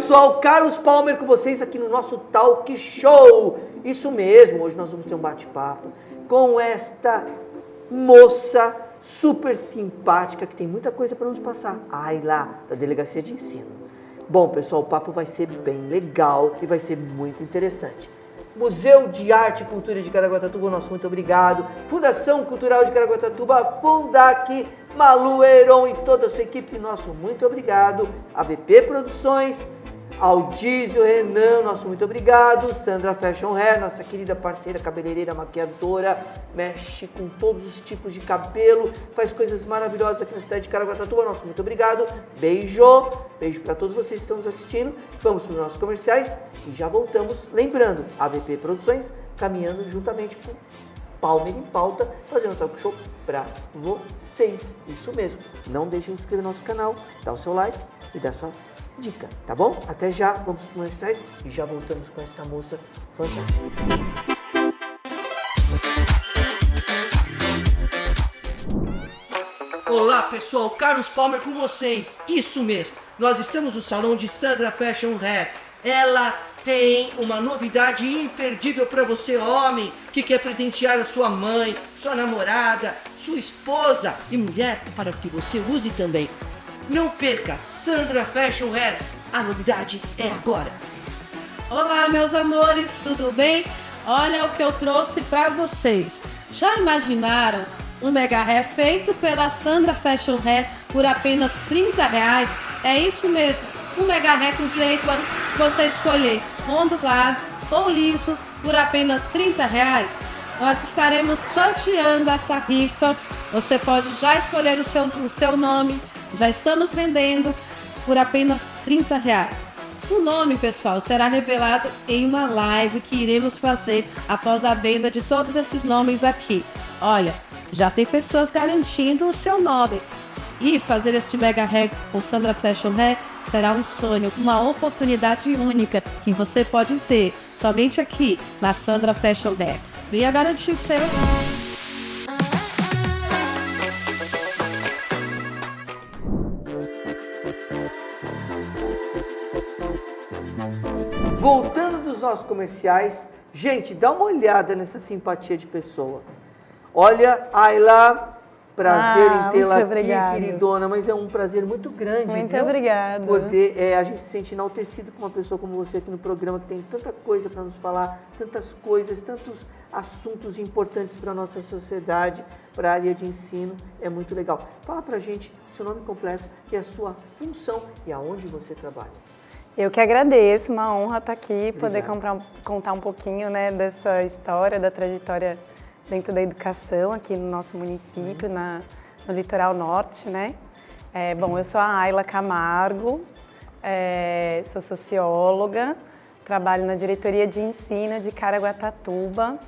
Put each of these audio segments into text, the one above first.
pessoal, Carlos Palmer com vocês aqui no nosso Talk Show. Isso mesmo, hoje nós vamos ter um bate-papo com esta moça super simpática que tem muita coisa para nos passar. Ayla, da Delegacia de Ensino. Bom, pessoal, o papo vai ser bem legal e vai ser muito interessante. Museu de Arte e Cultura de Caraguatatuba, nosso muito obrigado. Fundação Cultural de Caraguatatuba, Fundac, Malu Heron e toda a sua equipe, nosso muito obrigado. AVP Produções, Aldísio, Renan, nosso muito obrigado. Sandra Fashion Hair, nossa querida parceira cabeleireira, maquiadora, mexe com todos os tipos de cabelo, faz coisas maravilhosas aqui na cidade de Caraguatatuba, nosso muito obrigado. Beijo, beijo para todos vocês que estão nos assistindo. Vamos para os nossos comerciais e já voltamos. Lembrando, AVP Produções caminhando juntamente com Palmer em Pauta, fazendo um talk show para vocês. Isso mesmo. Não deixem de se inscrever no nosso canal, dar o seu like e dar sua dica, tá bom? Até já, vamos para os comerciais e já voltamos com esta moça fantástica. Olá pessoal, Carlos Palmer com vocês. Isso mesmo, nós estamos no salão de Sandra Fashion Hair. Ela tem uma novidade imperdível para você, homem, que quer presentear a sua mãe, sua namorada, sua esposa e mulher, para que você use também. Não perca, Sandra Fashion Hair, a novidade é agora. Olá meus amores, tudo bem? Olha o que eu trouxe para vocês. Já imaginaram um mega hair feito pela Sandra Fashion Hair por apenas R$30? É isso mesmo, um mega hair com direito a você escolher ondulado ou liso por apenas R$30. Nós estaremos sorteando essa rifa. Você pode já escolher o seu nome. Já estamos vendendo por apenas R$30. O nome, pessoal, será revelado em uma live que iremos fazer após a venda de todos esses nomes aqui. Olha, já tem pessoas garantindo o seu nome. E fazer este mega hair com Sandra Fashion Hair será um sonho, uma oportunidade única que você pode ter somente aqui na Sandra Fashion Hair. Venha garantir o seu. Voltando dos nossos comerciais, gente, dá uma olhada nessa simpatia de pessoa. Olha, Ayla, prazer em tê-la aqui, obrigada. queridona, mas é um prazer muito grande, Muito viu? obrigada. Poder, a gente se sente enaltecido com uma pessoa como você aqui no programa, que tem tanta coisa para nos falar, tantas coisas, tantos assuntos importantes para a nossa sociedade, para a área de ensino, é muito legal. Fala pra gente o seu nome completo e a sua função e aonde você trabalha. Eu que agradeço, uma honra estar aqui, Obrigado. poder contar um pouquinho, né, dessa história, da trajetória dentro da educação aqui no nosso município, no Litoral Norte, né? Bom, eu sou a Ayla Camargo, sou socióloga, trabalho na Diretoria de Ensino de Caraguatatuba,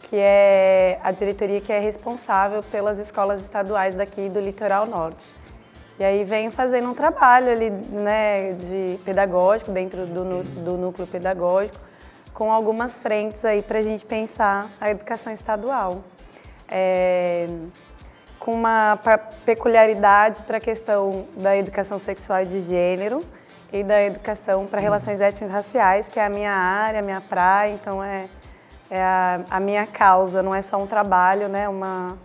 que é a diretoria que é responsável pelas escolas estaduais daqui do Litoral Norte. E aí venho fazendo um trabalho ali, né, de pedagógico, dentro do núcleo pedagógico, com algumas frentes aí para a gente pensar a educação estadual. Com uma peculiaridade para a questão da educação sexual e de gênero e da educação para relações étnico-raciais, que é a minha área, a minha praia, então é a minha causa, não é só um trabalho, né, uma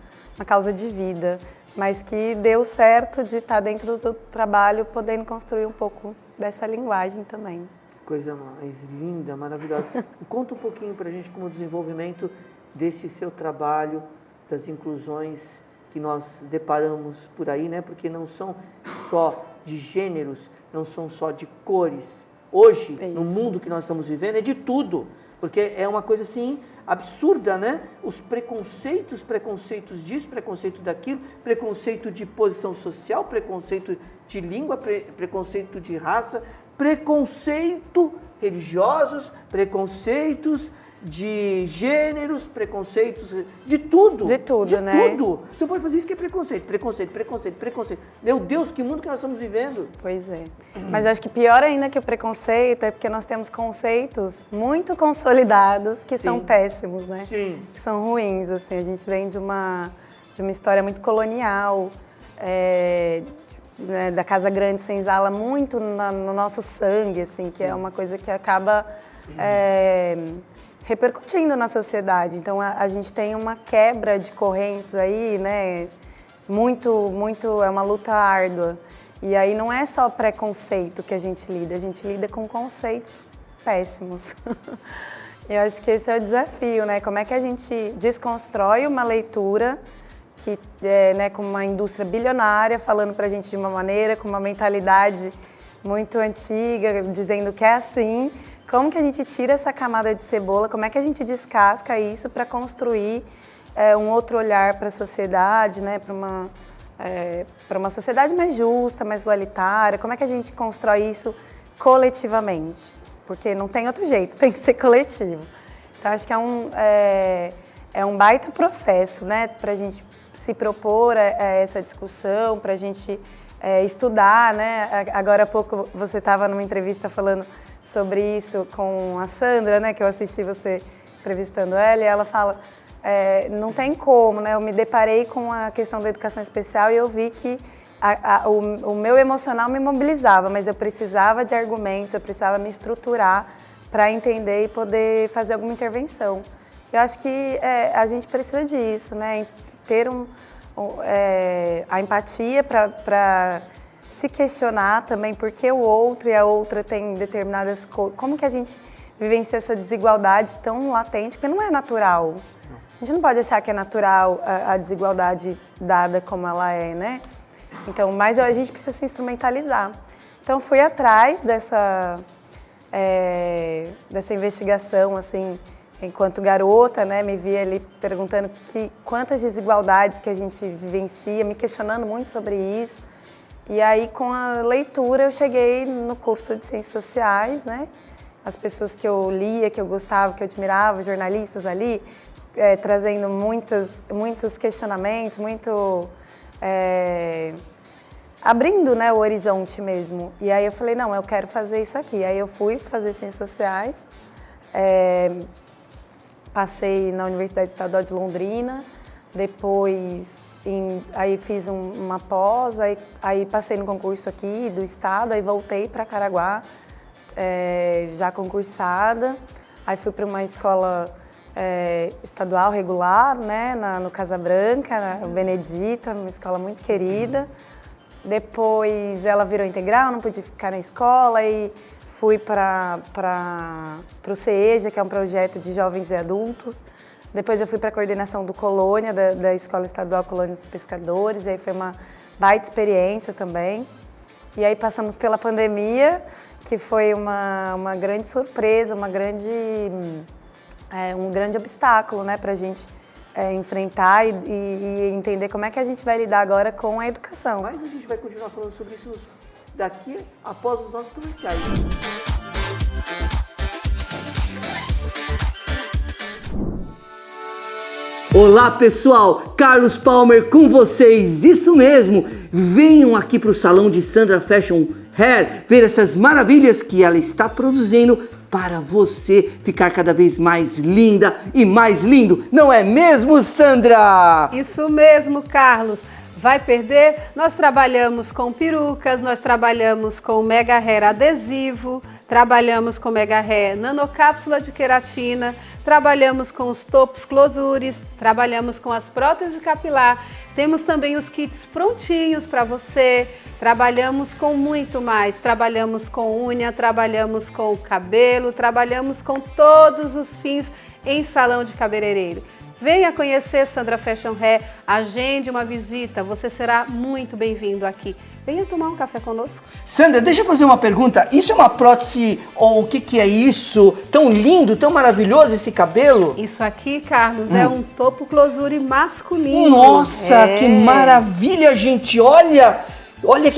causa de vida, mas que deu certo de estar dentro do trabalho, podendo construir um pouco dessa linguagem também. Coisa mais linda, maravilhosa. Conta um pouquinho para a gente como o desenvolvimento desse seu trabalho, das inclusões que nós deparamos por aí, né? Porque não são só de gêneros, não são só de cores. Hoje, no mundo que nós estamos vivendo, é de tudo. Porque é uma coisa assim absurda, né? Os preconceitos disso, preconceito daquilo, preconceito de posição social, preconceito de língua, preconceito de raça, preconceito religiosos, preconceitos de gêneros, preconceitos de tudo. De tudo, de né? tudo. Você pode fazer isso que é preconceito. Meu Deus, que mundo que nós estamos vivendo. Pois é. Mas eu acho que pior ainda que o preconceito é porque nós temos conceitos muito consolidados que são péssimos, né? Sim. Que são ruins, assim. A gente vem de uma história muito colonial, né, da Casa Grande Senzala muito no nosso sangue, assim, que é uma coisa que acaba repercutindo na sociedade. Então a gente tem uma quebra de correntes aí, né? É uma luta árdua. E aí não é só preconceito que a gente lida com conceitos péssimos. Eu acho que esse é o desafio, né? Como é que a gente desconstrói uma leitura que né, com uma indústria bilionária falando pra gente de uma maneira, com uma mentalidade muito antiga, dizendo que é assim. Como que a gente tira essa camada de cebola? Como é que a gente descasca isso para construir um outro olhar para a sociedade, né? Para uma sociedade mais justa, mais igualitária? Como é que a gente constrói isso coletivamente? Porque não tem outro jeito, tem que ser coletivo. Então, acho que é um baita processo, né? Para a gente se propor essa discussão, para a gente estudar, né? Agora há pouco você estava numa entrevista falando sobre isso com a Sandra, né? Que eu assisti você entrevistando ela, e ela fala, não tem como, né? Eu me deparei com a questão da educação especial e eu vi que o meu emocional me mobilizava, mas eu precisava de argumentos, eu precisava me estruturar para entender e poder fazer alguma intervenção. Eu acho que a gente precisa disso, né? Ter a empatia para se questionar também porque o outro e a outra têm determinadas coisas. Como que a gente vivencia essa desigualdade tão latente, porque não é natural. A gente não pode achar que é natural a desigualdade dada como ela é, né? Então, mas a gente precisa se instrumentalizar. Então, fui atrás dessa investigação, assim, enquanto garota, né? Me vi ali perguntando quantas desigualdades que a gente vivencia, me questionando muito sobre isso. E aí, com a leitura, eu cheguei no curso de Ciências Sociais, né? As pessoas que eu lia, que eu gostava, que eu admirava, jornalistas ali, trazendo muitos questionamentos, abrindo, né, o horizonte mesmo. E aí eu falei, não, eu quero fazer isso aqui. Aí eu fui fazer Ciências Sociais, passei na Universidade Estadual de Londrina, depois aí fiz uma pós, aí passei no concurso aqui do estado, aí voltei para Caraguá, já concursada, aí fui para uma escola estadual regular, né, no Casa Branca, na Benedita, uma escola muito querida. Depois ela virou integral, não pude ficar na escola e fui para o CEJA, que é um projeto de jovens e adultos. Depois eu fui para a coordenação do Colônia, da Escola Estadual Colônia dos Pescadores, e aí foi uma baita experiência também. E aí passamos pela pandemia, que foi uma grande surpresa, um grande obstáculo, né, para a gente enfrentar e entender como é que a gente vai lidar agora com a educação. Mas a gente vai continuar falando sobre isso daqui após os nossos comerciais. Olá pessoal, Carlos Palmer com vocês, isso mesmo, venham aqui para o salão de Sandra Fashion Hair ver essas maravilhas que ela está produzindo para você ficar cada vez mais linda e mais lindo, não é mesmo, Sandra? Isso mesmo, Carlos. Vai perder? Nós trabalhamos com perucas, nós trabalhamos com mega hair adesivo, trabalhamos com mega hair nanocápsula de queratina, trabalhamos com os topos closures, trabalhamos com as próteses capilar, temos também os kits prontinhos para você, trabalhamos com muito mais, trabalhamos com unha, trabalhamos com cabelo, trabalhamos com todos os fins em salão de cabeleireiro. Venha conhecer Sandra Fashion Hair, agende uma visita, você será muito bem-vindo aqui. Venha tomar um café conosco. Sandra, deixa eu fazer uma pergunta. Isso é uma prótese ou o que é isso? Tão lindo, tão maravilhoso esse cabelo? Isso aqui, Carlos, é um topo closure masculino. Nossa, que maravilha, gente. Olha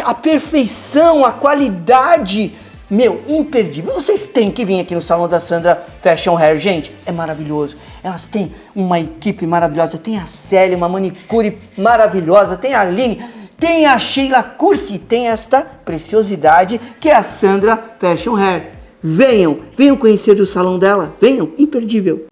a perfeição, a qualidade. Meu, imperdível. Vocês têm que vir aqui no salão da Sandra Fashion Hair, gente. É maravilhoso. Elas têm uma equipe maravilhosa. Tem a Célia, uma manicure maravilhosa. Tem a Aline, tem a Sheila Cursi. Tem esta preciosidade que é a Sandra Fashion Hair. Venham conhecer o salão dela. Venham, imperdível.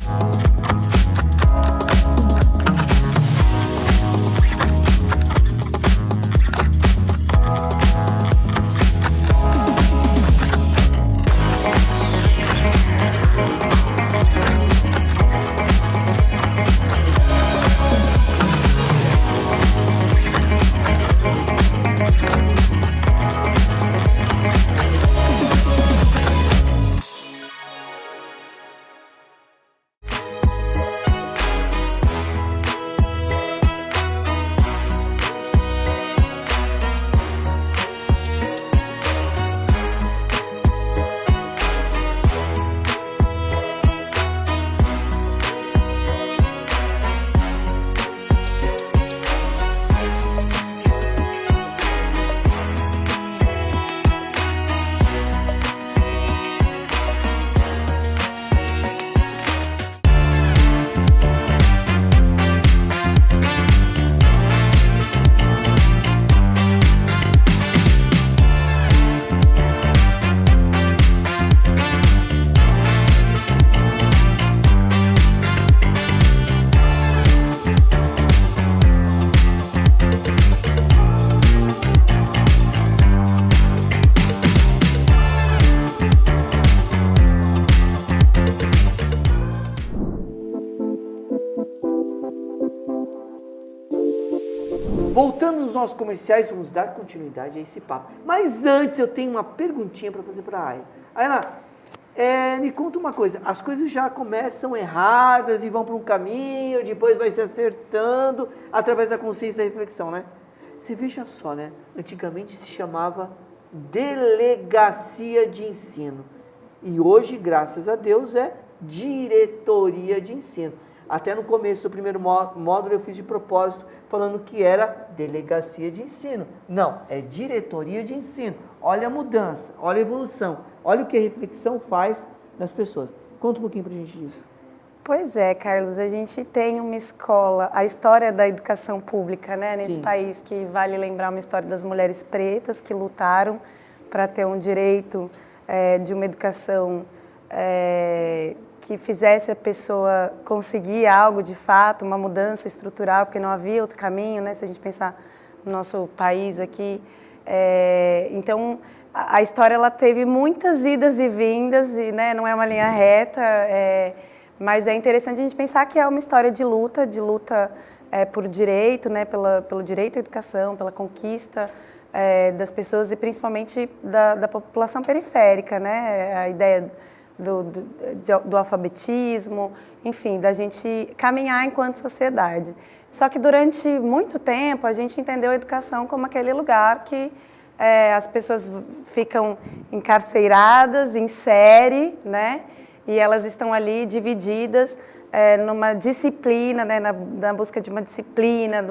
voltando nos nossos comerciais, vamos dar continuidade a esse papo. Mas antes eu tenho uma perguntinha para fazer para a Ayla. Ayla, me conta uma coisa, as coisas já começam erradas e vão para um caminho, depois vai se acertando através da consciência e da reflexão, né? Você veja só, né? Antigamente se chamava delegacia de ensino e hoje, graças a Deus, é diretoria de ensino. Até no começo do primeiro módulo eu fiz de propósito falando que era delegacia de ensino. Não, é diretoria de ensino. Olha a mudança, olha a evolução, olha o que a reflexão faz nas pessoas. Conta um pouquinho pra gente disso. Pois é, Carlos, a gente tem uma escola, a história da educação pública, né, nesse Sim. país, que vale lembrar uma história das mulheres pretas que lutaram para ter um direito de uma educação que fizesse a pessoa conseguir algo de fato, uma mudança estrutural, porque não havia outro caminho, né, se a gente pensar no nosso país aqui. Então, a história ela teve muitas idas e vindas, e né, não é uma linha reta, mas é interessante a gente pensar que é uma história de luta por direito, né, pelo direito à educação, pela conquista das pessoas e principalmente da população periférica, né, a ideia do alfabetismo, enfim, da gente caminhar enquanto sociedade. Só que durante muito tempo a gente entendeu a educação como aquele lugar que as pessoas ficam encarceradas em série, né? E elas estão ali divididas numa disciplina, né? Na busca de uma disciplina,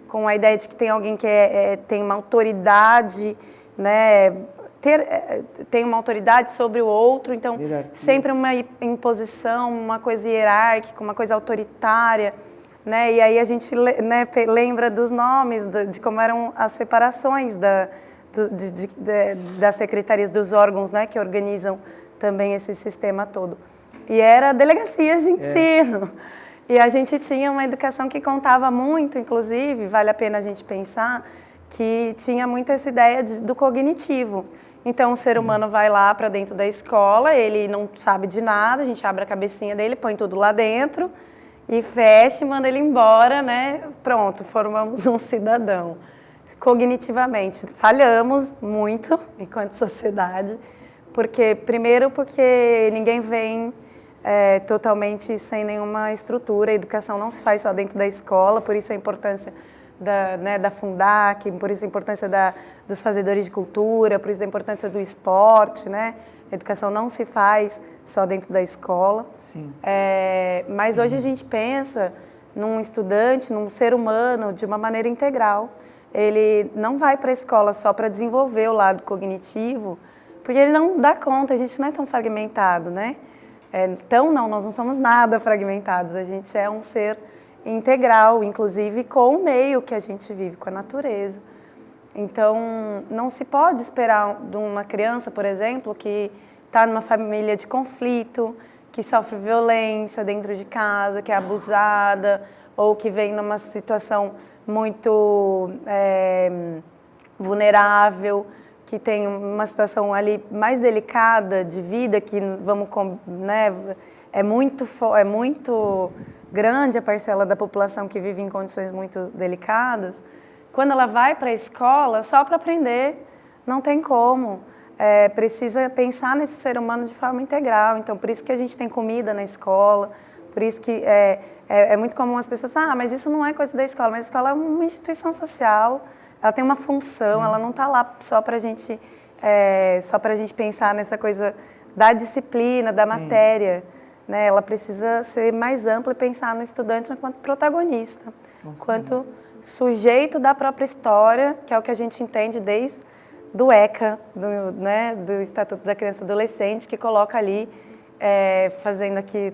com a ideia de que tem alguém que tem uma autoridade, né? Tem uma autoridade sobre o outro, então sempre uma imposição, uma coisa hierárquica, uma coisa autoritária, né? E aí a gente lembra dos nomes, de como eram as separações das secretarias, dos órgãos, né, que organizam também esse sistema todo. E era delegacias de ensino. E a gente tinha uma educação que contava muito, inclusive, vale a pena a gente pensar, que tinha muito essa ideia do cognitivo. Então, o ser humano vai lá para dentro da escola, ele não sabe de nada, a gente abre a cabecinha dele, põe tudo lá dentro e fecha e manda ele embora, né? Pronto, formamos um cidadão. Cognitivamente, falhamos muito enquanto sociedade, porque ninguém vem totalmente sem nenhuma estrutura, a educação não se faz só dentro da escola, por isso a importância da Fundac, por isso a importância dos fazedores de cultura, por isso a importância do esporte, né? A educação não se faz só dentro da escola. Sim. Mas hoje a gente pensa num estudante, num ser humano, de uma maneira integral. Ele não vai para a escola só para desenvolver o lado cognitivo, porque ele não dá conta, a gente não é tão fragmentado, né? Nós não somos nada fragmentados, a gente é um ser integral, inclusive com o meio que a gente vive, com a natureza. Então, não se pode esperar de uma criança, por exemplo, que está numa família de conflito, que sofre violência dentro de casa, que é abusada, ou que vem numa situação muito vulnerável, que tem uma situação ali mais delicada de vida, que é muito grande a parcela da população que vive em condições muito delicadas. Quando ela vai para a escola, só para aprender, não tem como. Precisa pensar nesse ser humano de forma integral. Então, por isso que a gente tem comida na escola, por isso que é muito comum as pessoas falarem, mas isso não é coisa da escola. Mas a escola é uma instituição social, ela tem uma função, ela não está lá só para a gente pensar nessa coisa da disciplina, da matéria. Né? Ela precisa ser mais ampla e pensar no estudante enquanto protagonista, enquanto sujeito da própria história, que é o que a gente entende desde do ECA, do Estatuto da Criança e Adolescente, que coloca ali, fazendo aqui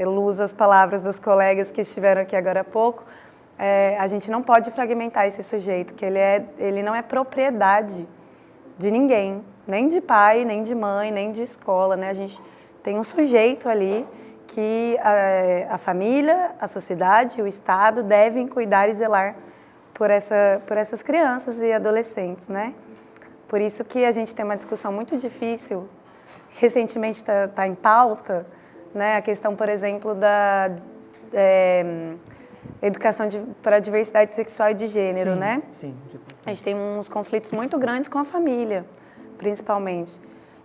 luz às palavras dos colegas que estiveram aqui agora há pouco, a gente não pode fragmentar esse sujeito, que ele não é propriedade de ninguém, nem de pai, nem de mãe, nem de escola, né? A gente tem um sujeito ali que a família, a sociedade, o Estado devem cuidar e zelar por essas crianças e adolescentes, né? Por isso que a gente tem uma discussão muito difícil, recentemente está em pauta, né? A questão, por exemplo, educação para a diversidade sexual e de gênero, Sim, né? sim. A gente tem uns conflitos muito grandes com a família, principalmente.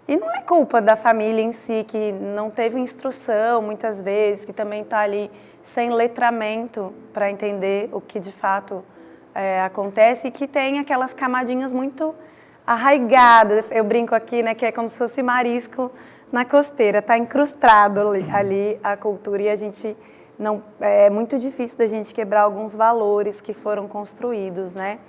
E não é culpa da família em si, que não teve instrução, muitas vezes, que também está ali sem letramento para entender o que de fato acontece e que tem aquelas camadinhas muito arraigadas. Eu brinco aqui, né, que é como se fosse marisco na costeira, está incrustado ali a cultura e a gente não é muito difícil da gente quebrar alguns valores que foram construídos, né?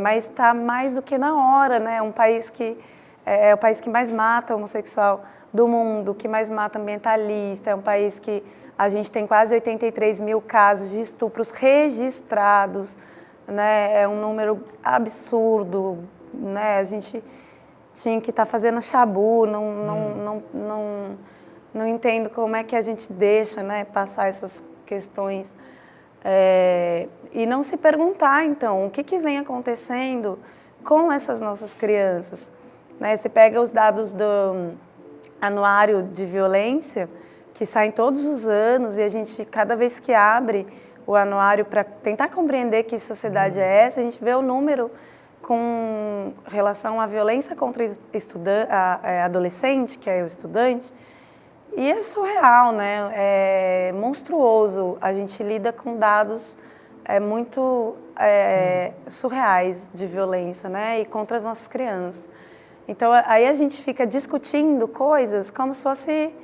Mas está mais do que na hora, né? Um país que é o país que mais mata homossexual do mundo, que mais mata ambientalista, é um país que a gente tem quase 83 mil casos de estupros registrados, né? É um número absurdo, né? A gente tinha que estar fazendo chabu, não entendo como é que a gente deixa, né, passar essas questões e não se perguntar, então, o que vem acontecendo com essas nossas crianças. Né? Você pega os dados do Anuário de Violência, que saem todos os anos, e a gente, cada vez que abre o anuário para tentar compreender que sociedade é essa, a gente vê o número com relação à violência contra adolescente, que é o estudante, e é surreal, né? É monstruoso. A gente lida com dados muito surreais de violência, né? E contra as nossas crianças. Então, aí a gente fica discutindo coisas como se fosse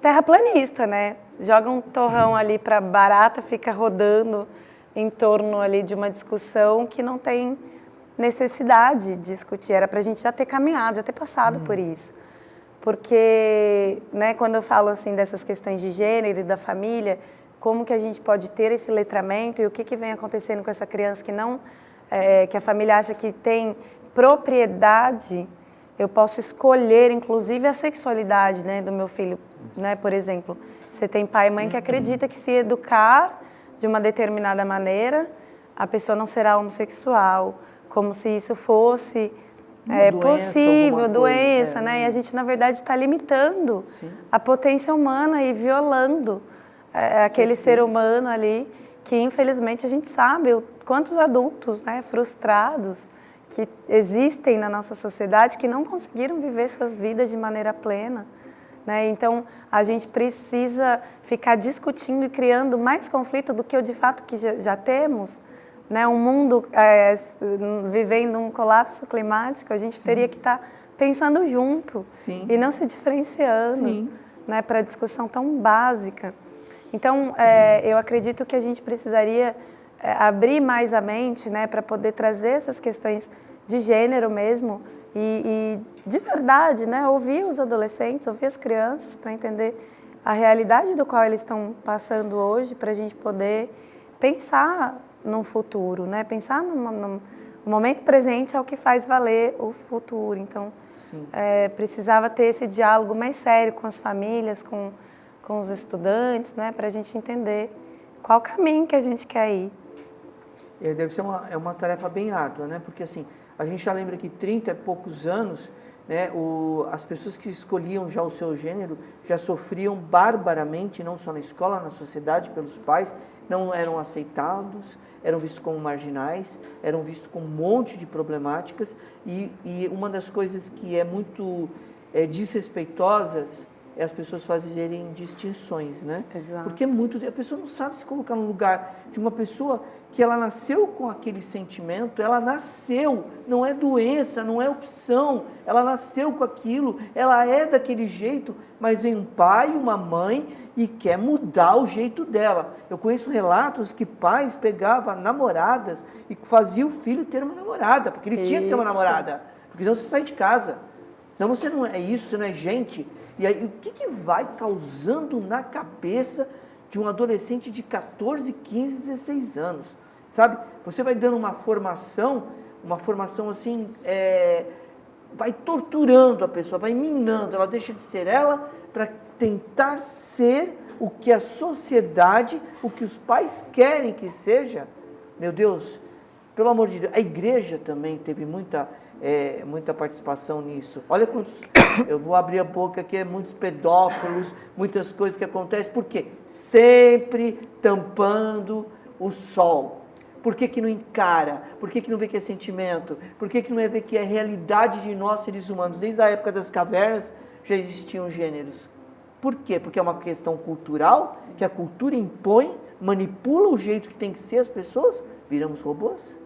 terraplanista, né? Joga um torrão ali para barata, fica rodando em torno ali de uma discussão que não tem necessidade de discutir. Era para a gente já ter caminhado, já ter passado por isso. Porque, né, quando eu falo assim dessas questões de gênero e da família, como que a gente pode ter esse letramento e o que vem acontecendo com essa criança que não, que a família acha que tem propriedade. Eu posso escolher, inclusive, a sexualidade, né, do meu filho, né? Por exemplo, você tem pai e mãe que acredita que se educar de uma determinada maneira, a pessoa não será homossexual, como se isso fosse possível, doença, né? E a gente, na verdade, está limitando a potência humana e violando aquele ser humano ali, que, infelizmente, a gente sabe quantos adultos, né, frustrados, que existem na nossa sociedade que não conseguiram viver suas vidas de maneira plena, né? Então, a gente precisa ficar discutindo e criando mais conflito do que de fato que já temos, né? Um mundo vivendo um colapso climático, a gente teria que estar pensando junto e não se diferenciando, né, para a discussão tão básica. Então, eu acredito que a gente precisaria abrir mais a mente, né, para poder trazer essas questões de gênero mesmo e de verdade, né, ouvir os adolescentes, ouvir as crianças para entender a realidade do qual eles estão passando hoje, para a gente poder pensar no futuro, né, pensar no momento presente é o que faz valer o futuro. Então, precisava ter esse diálogo mais sério com as famílias, com os estudantes, né, para a gente entender qual caminho que a gente quer ir. Deve ser uma tarefa bem árdua, né? Porque assim, a gente já lembra que 30 e poucos anos, né, as pessoas que escolhiam já o seu gênero já sofriam barbaramente, não só na escola, na sociedade, pelos pais, não eram aceitados, eram vistos como marginais, eram vistos com um monte de problemáticas e uma das coisas que é muito desrespeitosas é as pessoas fazerem distinções, né? Exato. Porque a pessoa não sabe se colocar no lugar de uma pessoa que ela nasceu com aquele sentimento, ela nasceu, não é doença, não é opção, ela nasceu com aquilo, ela é daquele jeito, mas vem um pai e uma mãe e quer mudar o jeito dela. Eu conheço relatos que pais pegavam namoradas e faziam o filho ter uma namorada, porque ele tinha que ter uma namorada, porque senão você sai de casa, senão você não é isso, você não é gente. E aí, o que vai causando na cabeça de um adolescente de 14, 15, 16 anos? Sabe? Você vai dando uma formação assim, vai torturando a pessoa, vai minando, ela deixa de ser ela para tentar ser o que a sociedade, o que os pais querem que seja. Meu Deus, pelo amor de Deus, a igreja também teve muita muita participação nisso. Olha quantos, eu vou abrir a boca aqui, muitos pedófilos, muitas coisas que acontecem, por quê? Sempre tampando o sol. Por que que não encara? Por que que não vê que é sentimento? Por que que não vê que é realidade de nós, seres humanos? Desde a época das cavernas já existiam gêneros. Por quê? Porque é uma questão cultural, que a cultura impõe, manipula o jeito que tem que ser as pessoas, viramos robôs.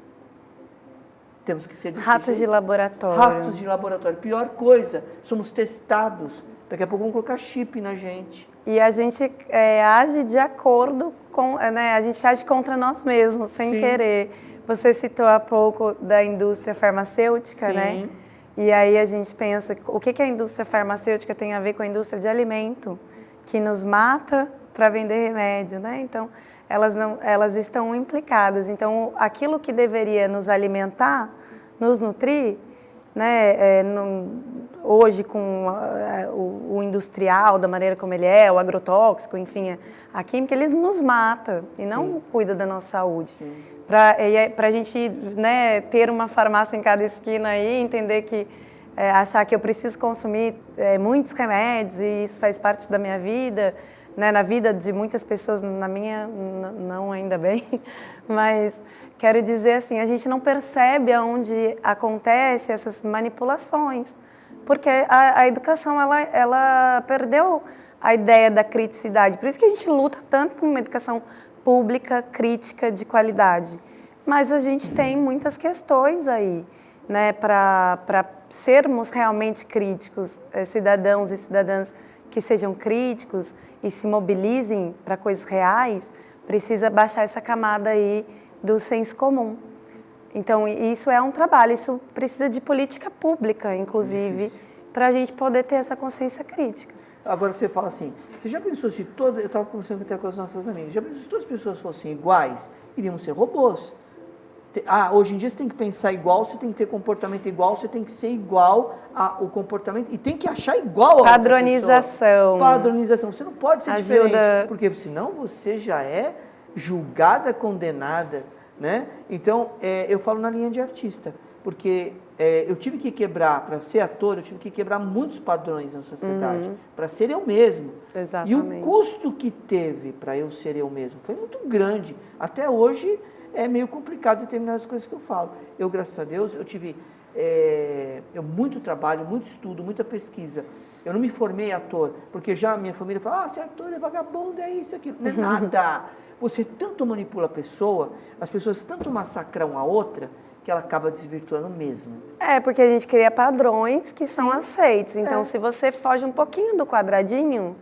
Temos que ser ratos de laboratório. Ratos de laboratório. Pior coisa, somos testados. Daqui a pouco vão colocar chip na gente. E a gente age de acordo com, né, a gente age contra nós mesmos, sem querer. Você citou há pouco da indústria farmacêutica, né? E aí a gente pensa, o que a indústria farmacêutica tem a ver com a indústria de alimento, que nos mata para vender remédio, né? Então, elas estão implicadas. Então, aquilo que deveria nos alimentar, nos nutrir, né? Hoje com o industrial, da maneira como ele é, o agrotóxico, enfim, a química, ele nos mata e não cuida da nossa saúde. Para a gente, né, ter uma farmácia em cada esquina aí, entender que, achar que eu preciso consumir muitos remédios e isso faz parte da minha vida, né, na vida de muitas pessoas, na minha, não ainda bem, mas quero dizer assim, a gente não percebe aonde acontecem essas manipulações, porque a educação, ela perdeu a ideia da criticidade, por isso que a gente luta tanto por uma educação pública, crítica, de qualidade. Mas a gente tem muitas questões aí, né, para sermos realmente críticos, cidadãos e cidadãs que sejam críticos e se mobilizem para coisas reais, precisa baixar essa camada aí do senso comum. Então, isso é um trabalho, isso precisa de política pública, inclusive, para a gente poder ter essa consciência crítica. Agora você fala assim, você já pensou se todas, eu estava conversando até com as nossas amigas, já pensou se todas as pessoas fossem iguais, iriam ser robôs? Hoje em dia você tem que pensar igual, você tem que ter comportamento igual, você tem que ser igual ao comportamento e tem que achar igual a padronização. Padronização, você não pode ser diferente, porque senão você já é julgada, condenada, né? Então, eu falo na linha de artista, porque eu tive que quebrar, para ser ator, eu tive que quebrar muitos padrões na sociedade, para ser eu mesmo. Exatamente. E o custo que teve para eu ser eu mesmo foi muito grande. Até hoje é meio complicado determinadas coisas que eu falo. Eu, graças a Deus, eu tive muito trabalho, muito estudo, muita pesquisa. Eu não me formei ator, porque já a minha família fala, você é ator, é vagabundo, é isso, aquilo. Não é nada. Você tanto manipula a pessoa, as pessoas tanto massacram a outra, que ela acaba desvirtuando mesmo. Porque a gente cria padrões que são aceitos. Então, se você foge um pouquinho do quadradinho,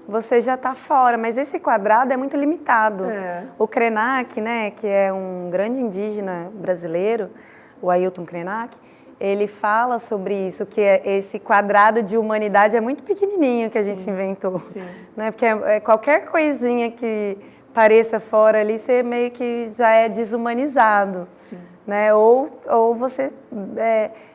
você já está fora. Mas esse quadrado é muito limitado. O Krenak, né, que é um grande indígena brasileiro, o Ailton Krenak, ele fala sobre isso, que esse quadrado de humanidade é muito pequenininho que a gente inventou. Né? Porque qualquer coisinha que pareça fora ali, você meio que já é desumanizado. Né? Ou você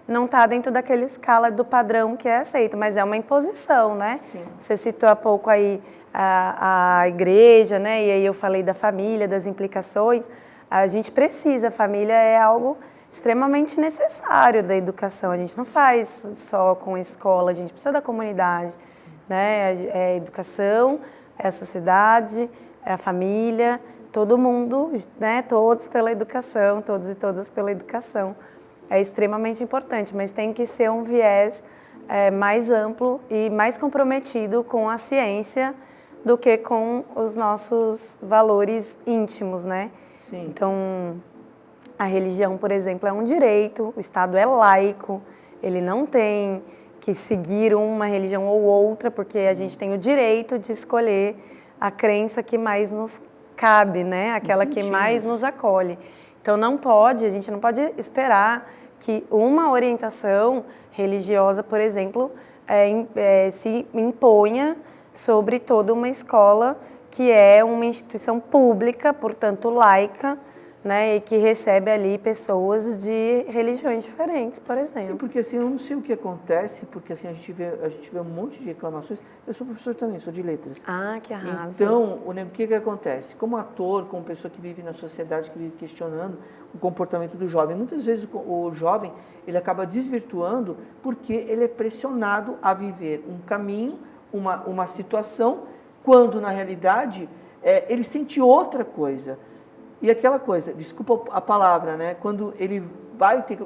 não está dentro daquela escala do padrão que é aceito, mas é uma imposição, né? Você citou há pouco aí a igreja, né? E aí eu falei da família, das implicações. A gente precisa, a família é algo extremamente necessário da educação. A gente não faz só com a escola, a gente precisa da comunidade, né? É a educação, é a sociedade, é a família, todo mundo, né? Todos pela educação, todos e todas pela educação. É extremamente importante, mas tem que ser um viés mais amplo e mais comprometido com a ciência do que com os nossos valores íntimos, né? Então, a religião, por exemplo, é um direito, o Estado é laico, ele não tem que seguir uma religião ou outra, porque a gente tem o direito de escolher a crença que mais nos cabe, né? Aquela que mais nos acolhe. Então, a gente não pode esperar que uma orientação religiosa, por exemplo, se imponha sobre toda uma escola que é uma instituição pública, portanto laica, né, e que recebe ali pessoas de religiões diferentes, por exemplo. Sim, porque assim, eu não sei o que acontece, porque assim, a gente vê um monte de reclamações. Eu sou professor também, sou de letras. Ah, que arraso. Então, o que acontece? Como ator, como pessoa que vive na sociedade, que vive questionando o comportamento do jovem, muitas vezes o jovem, ele acaba desvirtuando porque ele é pressionado a viver um caminho, uma situação, quando na realidade ele sente outra coisa. E aquela coisa, desculpa a palavra, né? Quando ele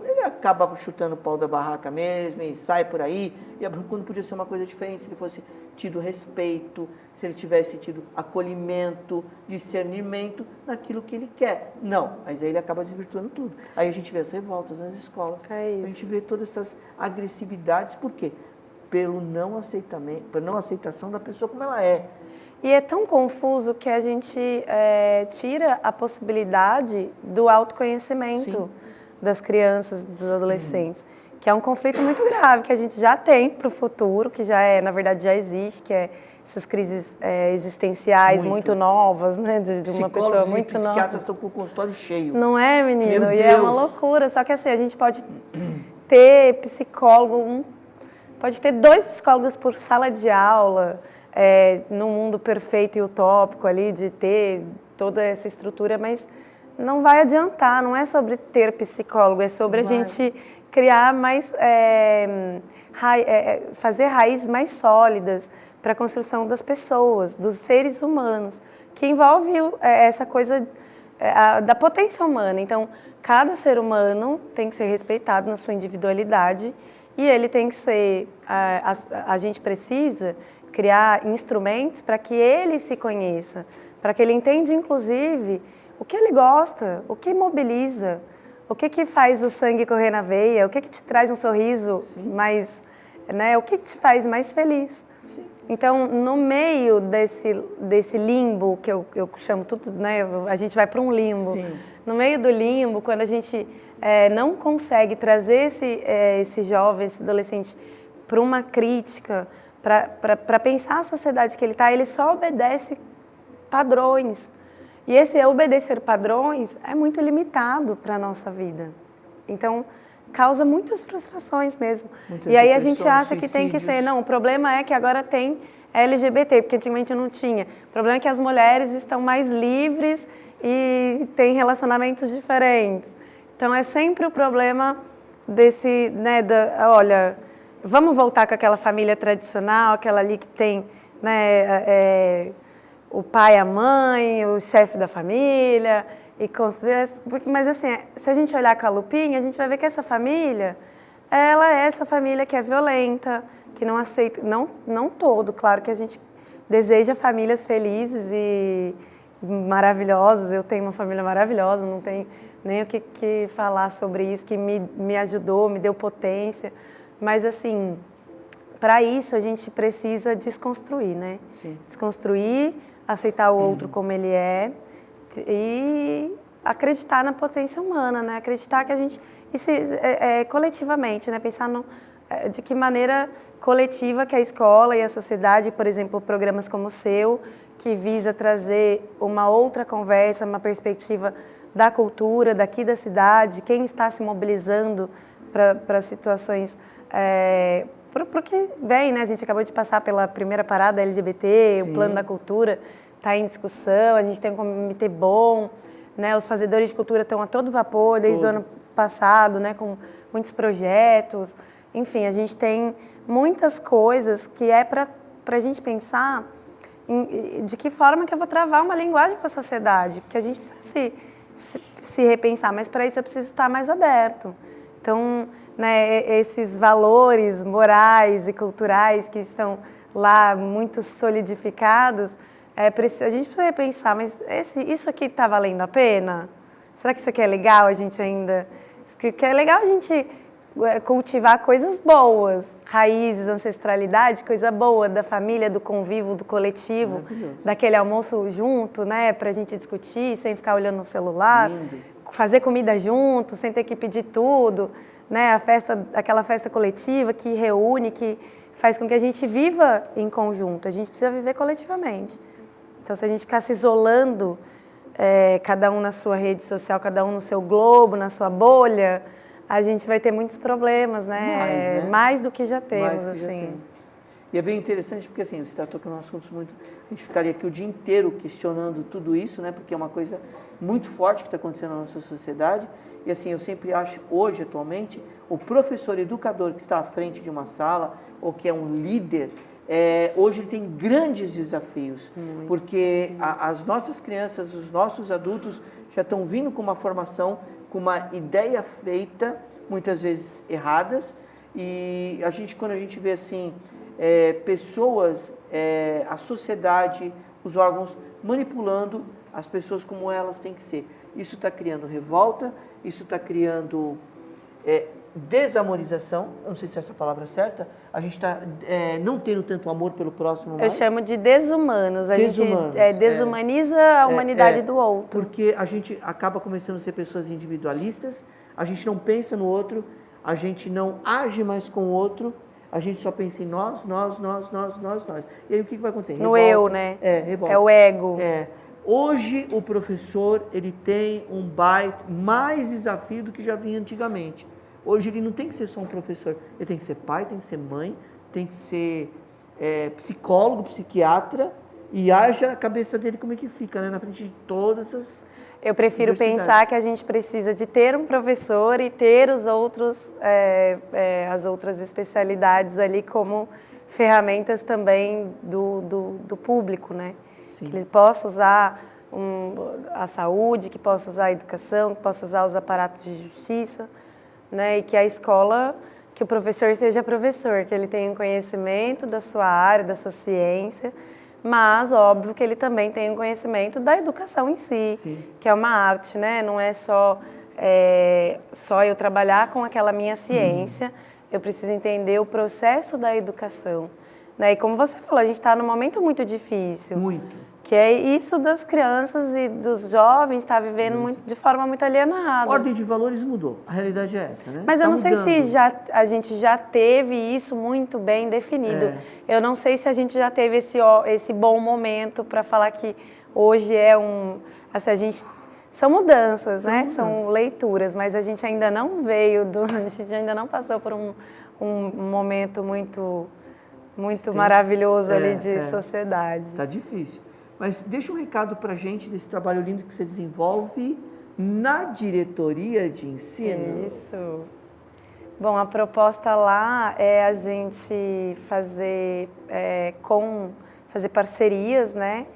ele acaba chutando o pau da barraca mesmo e sai por aí, e quando podia ser uma coisa diferente, se ele fosse tido respeito, se ele tivesse tido acolhimento, discernimento naquilo que ele quer. Não, mas aí ele acaba desvirtuando tudo. Aí a gente vê as revoltas nas escolas, É a gente vê todas essas agressividades, por quê? Pela não aceitação da pessoa como ela é. E é tão confuso que a gente tira a possibilidade do autoconhecimento Sim. das crianças, dos adolescentes, que é um conflito muito grave que a gente já tem para o futuro, que na verdade já existe, que é essas crises existenciais muito novas, né, de uma pessoa muito nova. Psiquiatras estão com o consultório cheio. Não é, menino? Meu E é uma Deus. loucura, só que assim, a gente pode ter psicólogo, pode ter 2 psicólogos por sala de aula, num mundo perfeito e utópico ali, de ter toda essa estrutura, mas não vai adiantar, não é sobre ter psicólogo, é sobre a gente criar mais, fazer raízes mais sólidas para a construção das pessoas, dos seres humanos, que envolve essa coisa da potência humana. Então, cada ser humano tem que ser respeitado na sua individualidade e ele tem que ser, a gente precisa criar instrumentos para que ele se conheça, para que ele entenda, inclusive, o que ele gosta, o que mobiliza, o que faz o sangue correr na veia, o que te traz um sorriso mais, né, o que te faz mais feliz. Sim. Então, no meio desse limbo, que eu chamo tudo, né, a gente vai para um limbo. Sim. No meio do limbo, quando a gente não consegue trazer esse jovem, esse adolescente para uma crítica, para pensar a sociedade que ele está, ele só obedece padrões. E esse obedecer padrões é muito limitado para a nossa vida. Então, causa muitas frustrações mesmo. Muitas e aí a gente depressões, acha que tem que ser, suicídios. não, o problema é que agora tem LGBT, porque antigamente não tinha. O problema é que as mulheres estão mais livres e têm relacionamentos diferentes. Então, é sempre o problema desse, né, olha, vamos voltar com aquela família tradicional, aquela ali que tem, né, o pai, a mãe, o chefe da família, mas assim, se a gente olhar com a lupinha, a gente vai ver que essa família, ela é essa família que é violenta, que não aceita, não todo, claro que a gente deseja famílias felizes e maravilhosas, eu tenho uma família maravilhosa, não tenho nem o que falar sobre isso, que me ajudou, me deu potência, mas assim, para isso a gente precisa desconstruir, né? Sim. Desconstruir, aceitar o outro como ele é e acreditar na potência humana, né? Acreditar que a gente, coletivamente, né? Pensar de que maneira coletiva que a escola e a sociedade, por exemplo, programas como o seu, que visa trazer uma outra conversa, uma perspectiva da cultura, daqui da cidade, quem está se mobilizando para situações... Porque vem, né? A gente acabou de passar pela primeira parada LGBT, Sim. o plano da cultura está em discussão, a gente tem um comitê bom, né? Os fazedores de cultura estão a todo vapor desde o ano passado, né? Com muitos projetos. Enfim, a gente tem muitas coisas que é para a gente pensar de que forma que eu vou travar uma linguagem com a sociedade, porque a gente precisa se repensar, mas para isso eu preciso estar mais aberto. Então, né, esses valores morais e culturais que estão lá muito solidificados, a gente precisa repensar, mas isso aqui está valendo a pena? Será que isso aqui é legal a gente ainda... Que é legal a gente cultivar coisas boas, raízes, ancestralidade, coisa boa da família, do convívio, do coletivo, daquele almoço junto, né, para a gente discutir, sem ficar olhando no celular, fazer comida junto, sem ter que pedir tudo, né, aquela festa coletiva que reúne, que faz com que a gente viva em conjunto. A gente precisa viver coletivamente. Então, se a gente ficar se isolando cada um na sua rede social, cada um no seu globo, na sua bolha, a gente vai ter muitos problemas, né? Mais do que já temos, assim. E é bem interessante porque, assim, você está tocando assuntos muito... A gente ficaria aqui o dia inteiro questionando tudo isso, né? Porque é uma coisa muito forte que está acontecendo na nossa sociedade. E, assim, eu sempre acho, hoje, atualmente, o professor educador que está à frente de uma sala, ou que é um líder, hoje ele tem grandes desafios. Porque as nossas crianças, os nossos adultos já estão vindo com uma formação, com uma ideia feita, muitas vezes erradas. E quando a gente vê, assim... pessoas, a sociedade, os órgãos manipulando as pessoas como elas têm que ser. Isso está criando revolta, isso está criando desamorização, eu não sei se essa palavra é certa, a gente está não tendo tanto amor pelo próximo mais. Eu chamo de desumanos, a gente desumaniza a humanidade do outro. Porque a gente acaba começando a ser pessoas individualistas, a gente não pensa no outro, a gente não age mais com o outro, a gente só pensa em nós. E aí o que vai acontecer? No eu, né? Revolta. É o ego. Hoje o professor, ele tem mais desafio do que já vinha antigamente. Hoje ele não tem que ser só um professor, ele tem que ser pai, tem que ser mãe, tem que ser psicólogo, psiquiatra, e haja a cabeça dele como é que fica, né? Na frente de todas essas... Eu prefiro pensar que a gente precisa de ter um professor e ter os outros, as outras especialidades ali como ferramentas também do público, né? Sim. Que ele possa usar a saúde, que possa usar a educação, que possa usar os aparatos de justiça, né? E que a escola, que o professor seja professor, que ele tenha um conhecimento da sua área, da sua ciência, mas, óbvio, que ele também tem um conhecimento da educação em si, Sim. que é uma arte, né? Não é só eu trabalhar com aquela minha ciência, eu preciso entender o processo da educação, né? E como você falou, a gente está num momento muito difícil. Muito. Que é isso das crianças e dos jovens estar vivendo de forma muito alienada. A ordem de valores mudou, a realidade é essa, né? Mas eu não sei se a gente já teve isso muito bem definido. Eu não sei se a gente já teve esse bom momento para falar que hoje assim, são mudanças, né? São leituras, mas a gente ainda não a gente ainda não passou por um momento muito maravilhoso ali de sociedade. Tá difícil. Mas deixa um recado para a gente desse trabalho lindo que você desenvolve na diretoria de ensino. Isso. Bom, a proposta lá é a gente fazer parcerias, né?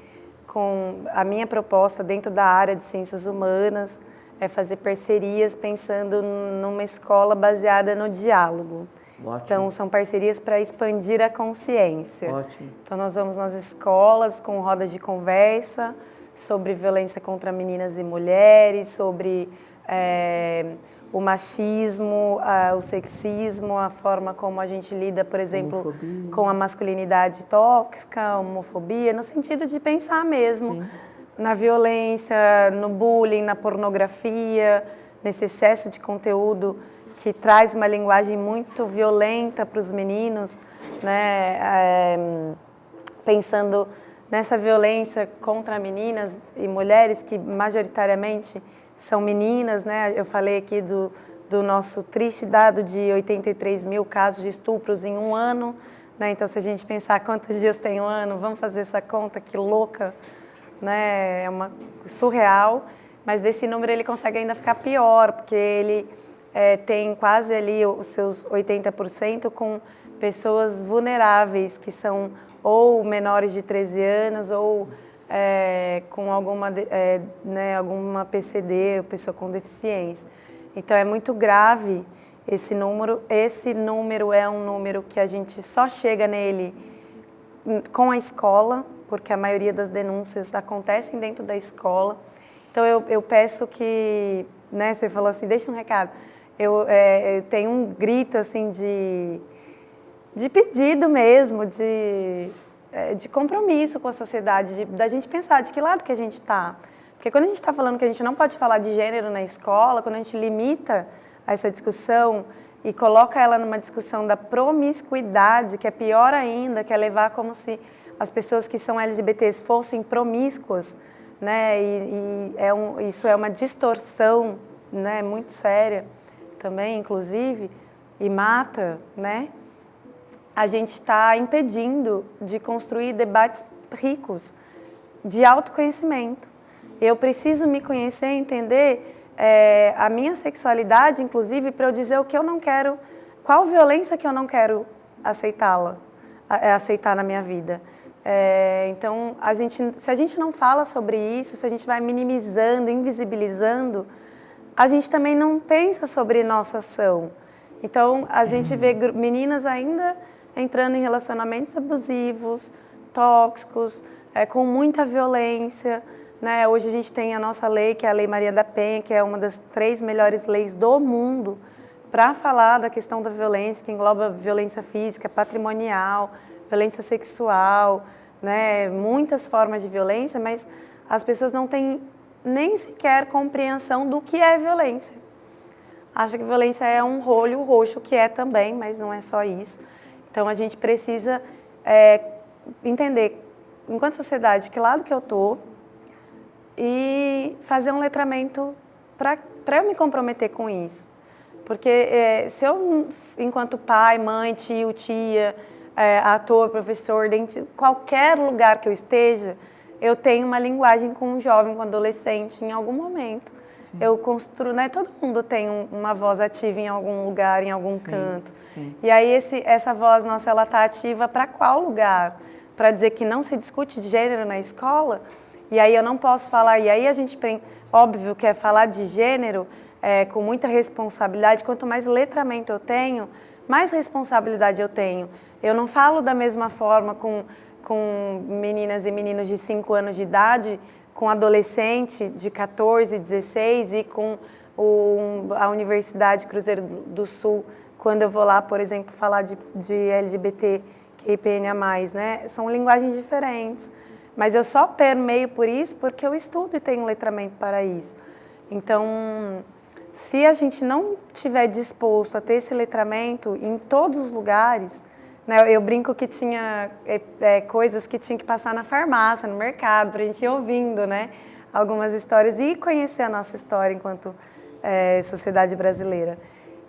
A minha proposta dentro da área de ciências humanas é fazer parcerias pensando numa escola baseada no diálogo. Ótimo. Então, são parcerias para expandir a consciência. Ótimo. Então, nós vamos nas escolas com rodas de conversa sobre violência contra meninas e mulheres, sobre o machismo, o sexismo, a forma como a gente lida, por exemplo, homofobia. Com a masculinidade tóxica, a homofobia, no sentido de pensar mesmo Sim. na violência, no bullying, na pornografia, nesse excesso de conteúdo que traz uma linguagem muito violenta para os meninos, né? Pensando nessa violência contra meninas e mulheres, que majoritariamente são meninas, né? Eu falei aqui do nosso triste dado de 83 mil casos de estupros em um ano, né? Então, se a gente pensar quantos dias tem um ano, vamos fazer essa conta, que louca, né? É surreal, mas desse número ele consegue ainda ficar pior, porque ele tem quase ali os seus 80% com pessoas vulneráveis, que são ou menores de 13 anos ou com alguma PCD, pessoa com deficiência. Então, é muito grave esse número. Esse número é um número que a gente só chega nele com a escola, porque a maioria das denúncias acontecem dentro da escola. Então, eu peço que, né, você falou assim, deixa um recado. Eu tenho um grito assim de pedido mesmo, de compromisso com a sociedade, da gente pensar de que lado que a gente está. Porque quando a gente está falando que a gente não pode falar de gênero na escola, quando a gente limita essa discussão e coloca ela numa discussão da promiscuidade, que é pior ainda, que é levar como se as pessoas que são LGBTs fossem promíscuas, né? Isso é uma distorção, né, muito séria também, inclusive, e mata, né? A gente está impedindo de construir debates ricos de autoconhecimento. Eu preciso me conhecer, entender a minha sexualidade, inclusive, para eu dizer o que eu não quero, qual violência que eu não quero aceitar na minha vida. Então, se a gente não fala sobre isso, se a gente vai minimizando, invisibilizando, a gente também não pensa sobre nossa ação. Então, a gente vê meninas ainda entrando em relacionamentos abusivos, tóxicos, com muita violência, né? Hoje a gente tem a nossa lei, que é a Lei Maria da Penha, que é uma das 3 melhores leis do mundo para falar da questão da violência, que engloba violência física, patrimonial, violência sexual, né? Muitas formas de violência, mas as pessoas não têm nem sequer compreensão do que é violência. Acha que violência é um olho roxo, que é também, mas não é só isso. Então, a gente precisa entender, enquanto sociedade, que lado que eu estou e fazer um letramento para eu me comprometer com isso. Porque se eu, enquanto pai, mãe, tio, tia, ator, professor, qualquer lugar que eu esteja, eu tenho uma linguagem com um jovem, com um adolescente, em algum momento. Sim. Eu construo, né? Todo mundo tem uma voz ativa em algum lugar, em algum canto. Sim. E aí essa voz nossa, ela está ativa para qual lugar? Para dizer que não se discute de gênero na escola? E aí eu não posso falar, e aí a gente, óbvio que é falar de gênero com muita responsabilidade, quanto mais letramento eu tenho, mais responsabilidade eu tenho. Eu não falo da mesma forma com meninas e meninos de 5 anos de idade, com adolescente de 14, 16 e com a Universidade Cruzeiro do Sul, quando eu vou lá, por exemplo, falar de LGBT, QIPNA+, né? São linguagens diferentes, mas eu só permeio por isso porque eu estudo e tenho letramento para isso. Então, se a gente não estiver disposto a ter esse letramento em todos os lugares, né, eu brinco que tinha coisas que tinha que passar na farmácia, no mercado, para a gente ir ouvindo, né, algumas histórias e conhecer a nossa história enquanto sociedade brasileira.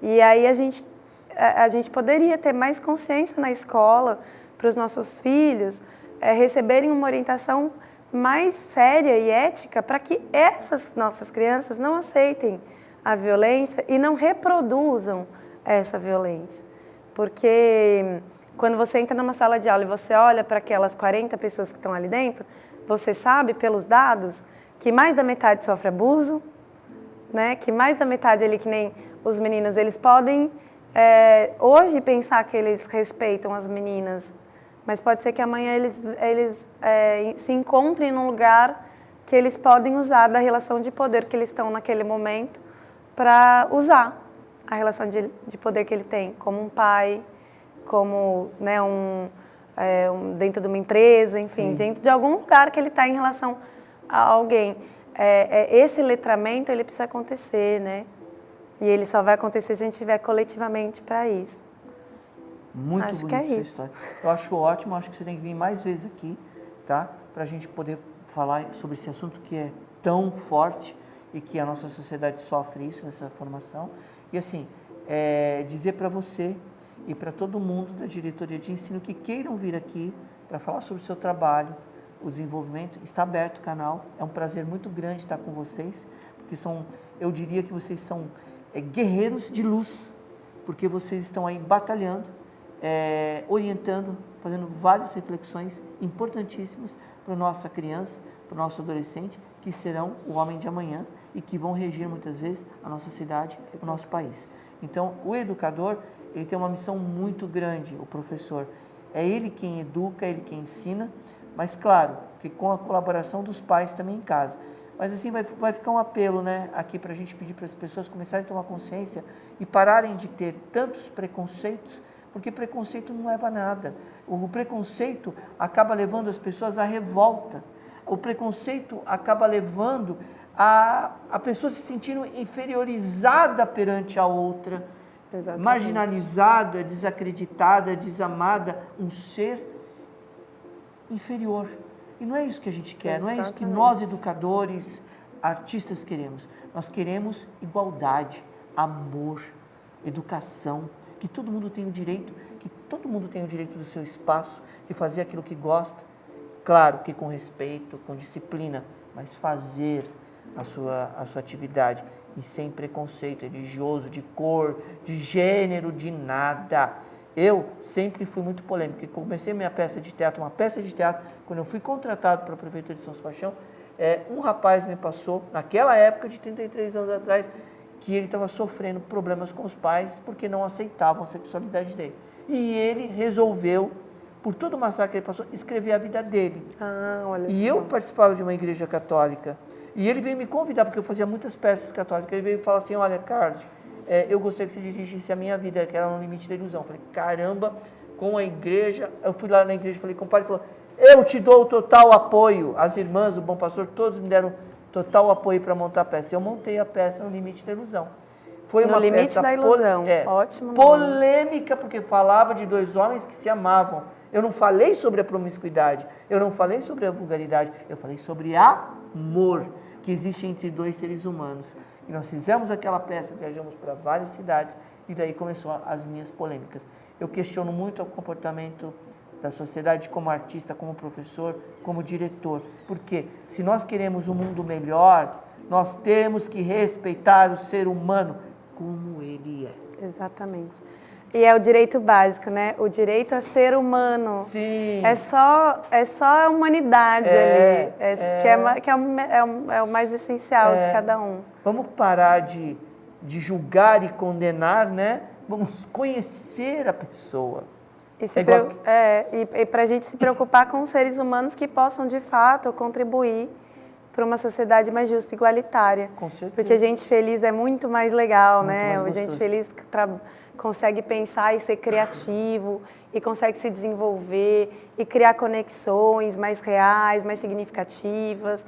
E aí a gente poderia ter mais consciência na escola para os nossos filhos receberem uma orientação mais séria e ética para que essas nossas crianças não aceitem a violência e não reproduzam essa violência. Porque quando você entra numa sala de aula e você olha para aquelas 40 pessoas que estão ali dentro, você sabe pelos dados que mais da metade sofre abuso, né? Que mais da metade ali, que nem os meninos, eles podem hoje pensar que eles respeitam as meninas, mas pode ser que amanhã eles se encontrem num lugar que eles podem usar da relação de poder que eles estão naquele momento para usar a relação de poder que ele tem, como um pai, como, né, dentro de uma empresa, enfim, sim, dentro de algum lugar que ele está em relação a alguém. Esse letramento, ele precisa acontecer, né? E ele só vai acontecer se a gente estiver coletivamente para isso. Muito acho bonito que é essa isso. História. Eu acho ótimo, acho que você tem que vir mais vezes aqui, tá? Para a gente poder falar sobre esse assunto que é tão forte e que a nossa sociedade sofre isso nessa formação. E assim, dizer para você e para todo mundo da diretoria de ensino que queiram vir aqui para falar sobre o seu trabalho, o desenvolvimento, está aberto o canal. É um prazer muito grande estar com vocês, porque eu diria que vocês são guerreiros de luz, porque vocês estão aí batalhando, orientando, fazendo várias reflexões importantíssimas para a nossa criança, para o nosso adolescente, que serão o homem de amanhã e que vão regir muitas vezes a nossa cidade, o nosso país. Então, o educador, ele tem uma missão muito grande, o professor. É ele quem educa, é ele quem ensina, mas claro, que com a colaboração dos pais também em casa. Mas assim, vai ficar um apelo, né, aqui para a gente pedir para as pessoas começarem a tomar consciência e pararem de ter tantos preconceitos, porque preconceito não leva a nada. O preconceito acaba levando as pessoas à revolta. O preconceito acaba levando a pessoa se sentindo inferiorizada perante a outra, exatamente, marginalizada, desacreditada, desamada, um ser inferior. E não é isso que a gente quer, não é isso que Exatamente. nós, educadores, artistas, queremos. Nós queremos igualdade, amor, educação, que todo mundo tenha o direito, do seu espaço, de fazer aquilo que gosta, claro que com respeito, com disciplina, mas fazer a sua atividade e sem preconceito religioso, de cor, de gênero, de nada. Eu sempre fui muito polêmico, e comecei minha peça de teatro, quando eu fui contratado para a Prefeitura de São Sebastião, um rapaz me passou, naquela época de 33 anos atrás, que ele estava sofrendo problemas com os pais porque não aceitavam a sexualidade dele. E ele resolveu, por todo o massacre que ele passou, escrever a vida dele. Olha E só. eu participava de uma igreja católica, e ele veio me convidar, porque eu fazia muitas peças católicas, ele veio falar assim, olha, Carlos, eu gostaria que você dirigisse a minha vida, que era no limite da ilusão. Eu falei, caramba, com a igreja, eu fui lá na igreja, falei com o padre, ele falou, eu te dou o total apoio. As irmãs do Bom Pastor, todos me deram total apoio para montar a peça. Eu montei a peça no limite da ilusão. Foi No uma Limite peça da Ilusão, ótimo nome. polêmica, porque falava de dois homens que se amavam. Eu não falei sobre a promiscuidade, eu não falei sobre a vulgaridade, eu falei sobre amor que existe entre dois seres humanos. E nós fizemos aquela peça, viajamos para várias cidades, e daí começou as minhas polêmicas. Eu questiono muito o comportamento da sociedade como artista, como professor, como diretor. Porque se nós queremos um mundo melhor, nós temos que respeitar o ser humano como ele é. Exatamente. E é o direito básico, né? O direito a ser humano. Sim. É só a humanidade ali. É o mais essencial de cada um. Vamos parar de julgar e condenar, né? Vamos conhecer a pessoa. E para a gente se preocupar com os seres humanos que possam, de fato, contribuir para uma sociedade mais justa e igualitária. Com certeza. Porque gente feliz é muito mais legal, Muito né? mais Gente gostoso. feliz consegue pensar e ser criativo, e consegue se desenvolver, e criar conexões mais reais, mais significativas.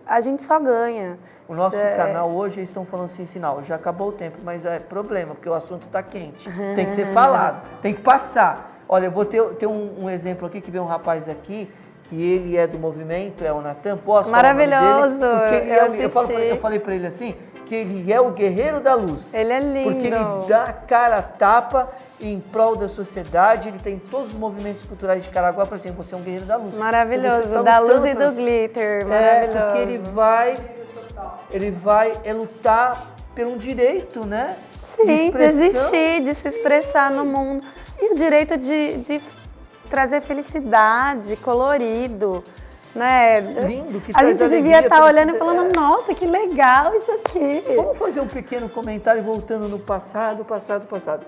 A gente só ganha. O nosso canal hoje, eles estão falando assim, sinal, já acabou o tempo, mas é problema, porque o assunto está quente. Tem que ser falado, tem que passar. Olha, eu vou ter um exemplo aqui, que veio um rapaz aqui, que ele é do movimento, é o Natan, posso Maravilhoso, falar o nome dele? Porque ele assisti. eu falei para ele assim, que ele é o guerreiro da luz. Ele é lindo. Porque ele dá a cara a tapa em prol da sociedade, ele tem todos os movimentos culturais de Caraguá, para assim, você é um guerreiro da luz. Maravilhoso, Você tá da luz lutando e pra- do glitter, maravilhoso. porque ele vai lutar pelo direito, né? Sim, de expressão. existir, de se expressar no mundo. E o direito de trazer felicidade, colorido, né? Lindo, que a traz gente alegria, devia estar olhando e felicidade. falando, nossa, que legal isso aqui. Vamos fazer um pequeno comentário voltando no passado.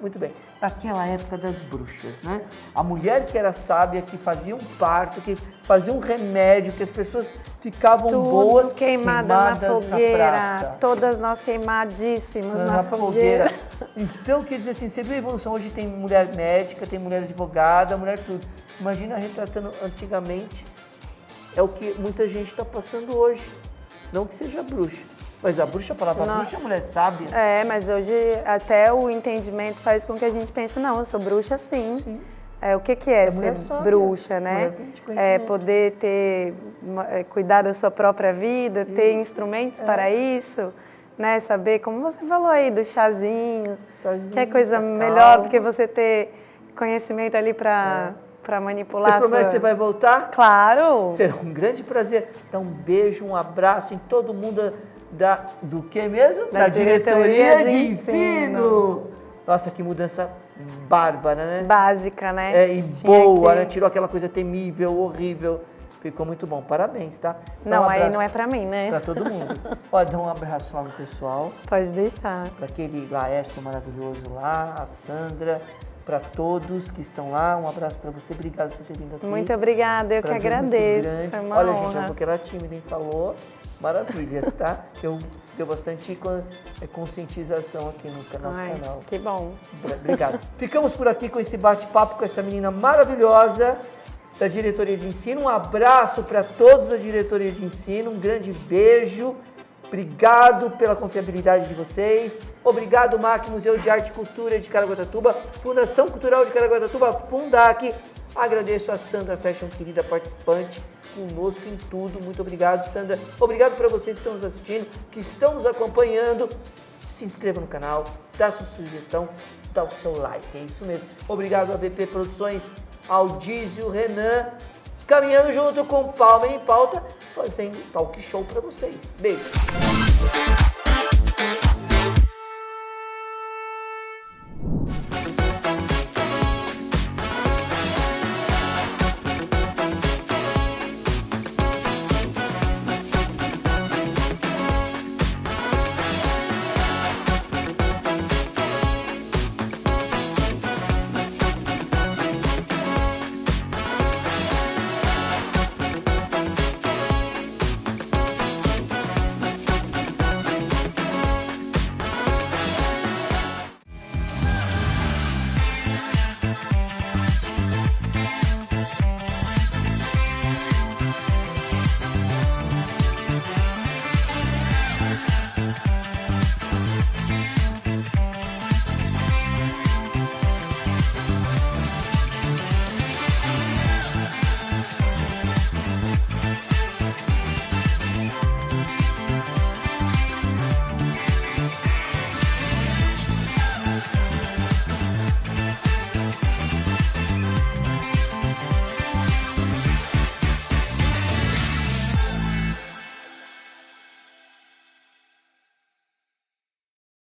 Muito bem. Naquela época das bruxas, né? A mulher que era sábia, que fazia um parto, que fazia um remédio, que as pessoas ficavam boas, queimadas na fogueira, praça. todas nós queimadíssimas Na na fogueira. Então, quer dizer assim, você viu a evolução? Hoje tem mulher médica, tem mulher advogada, mulher tudo. Imagina retratando antigamente, é o que muita gente está passando hoje. Não que seja bruxa, mas a palavra bruxa é mulher sábia. Mas hoje até o entendimento faz com que a gente pense, não, eu sou bruxa sim. Sim. O que é ser mulher sábia, bruxa, né? mulher de conhecimento. Poder cuidar da sua própria vida, ter instrumentos para isso, né? Saber, como você falou aí, dos chazinhos, que é coisa melhor do que você ter conhecimento ali para manipular. Você promete que você vai voltar? Claro! Será um grande prazer. Dá um beijo, um abraço em todo mundo do que mesmo? Da diretoria de ensino. Nossa, que mudança bárbara, né? Básica, né? E Tinha boa, que- né? Tirou aquela coisa temível, horrível. Ficou muito bom. Parabéns, tá? Dá Não, um aí abraço não é pra mim, né? Pra todo mundo. Ó, dá um abraço lá no pessoal. Pode deixar. Para aquele Laércio maravilhoso lá, a Sandra, para todos que estão lá. Um abraço para você. Obrigado por você ter vindo aqui. Muito obrigada, eu que Prazer muito agradeço. grande. Foi uma Olha, honra. gente, eu vou que era tímida, nem falou. Maravilhas, tá? Deu bastante conscientização aqui no nosso Ai, canal. que bom. Obrigado. Ficamos por aqui com esse bate-papo com essa menina maravilhosa da diretoria de ensino. Um abraço para todos da diretoria de ensino. Um grande beijo. Obrigado pela confiabilidade de vocês. Obrigado, MAC, Museu de Arte e Cultura de Caraguatatuba, Fundação Cultural de Caraguatatuba, Fundac. Agradeço a Sandra Fashion, querida participante, conosco em tudo. Muito obrigado, Sandra. Obrigado para vocês que estão nos assistindo, que estão nos acompanhando. Se inscreva no canal, dá sua sugestão, dá o seu like. É isso mesmo. Obrigado a VP Produções, ao Dízio, Renan, caminhando junto com Palma em Pauta, fazendo talk show para vocês. Beijo.